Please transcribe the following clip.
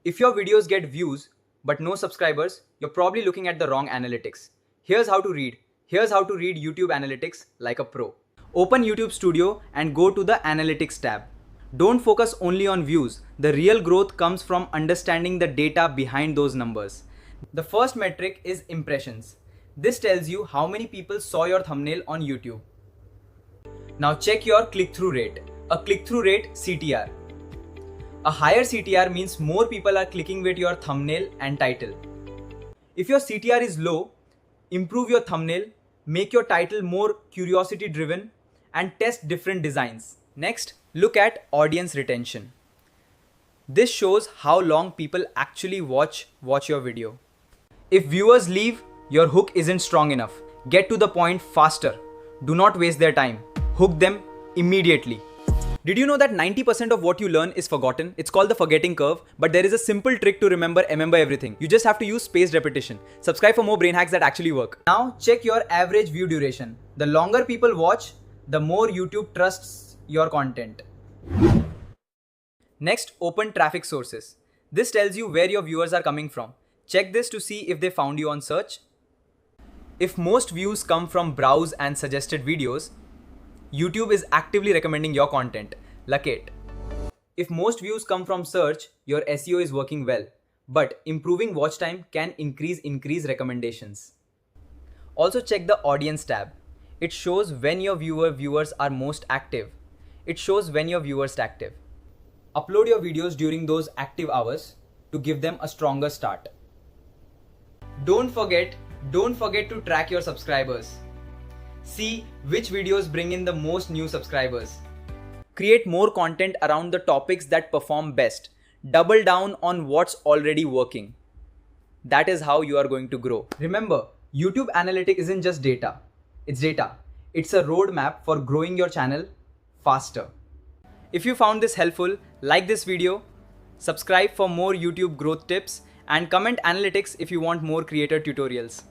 If your videos get views but no subscribers, you're probably looking at the wrong analytics. Here's how to read. Here's how to read YouTube analytics like a pro. Open YouTube Studio and go to the Analytics tab. Don't focus only on views. The real growth comes from understanding the data behind those numbers. The first metric is impressions. This tells you how many people saw your thumbnail on YouTube. Now check your click-through rate. A click-through rate CTR. A higher CTR means more people are clicking with your thumbnail and title. If your CTR is low, improve your thumbnail, make your title more curiosity driven, and test different designs. Next, look at audience retention. This shows how long people actually watch your video. If viewers leave, your hook isn't strong enough. Get to the point faster. Do not waste their time. Hook them immediately. Did you know that 90% of what you learn is forgotten? It's called the forgetting curve, but there is a simple trick to remember everything. You just have to use spaced repetition. Subscribe for more brain hacks that actually work. Now check your average view duration. The longer people watch, the more YouTube trusts your content. Next, open traffic sources. This tells you where your viewers are coming from. Check this to see if they found you on search. If most views come from browse and suggested videos, YouTube is actively recommending your content. Luck it. If most views come from search, your SEO is working well, but improving watch time can increase recommendations. Also check the audience tab. It shows when your viewers are most active. It shows when your viewers are active. Upload your videos during those active hours to give them a stronger start. Don't forget to track your subscribers. See which videos bring in the most new subscribers. Create more content around the topics that perform best. Double down on what's already working. That is how you are going to grow. Remember, YouTube Analytics isn't just data. It's data. It's a roadmap for growing your channel faster. If you found this helpful, like this video, subscribe for more YouTube growth tips, and comment analytics if you want more creator tutorials.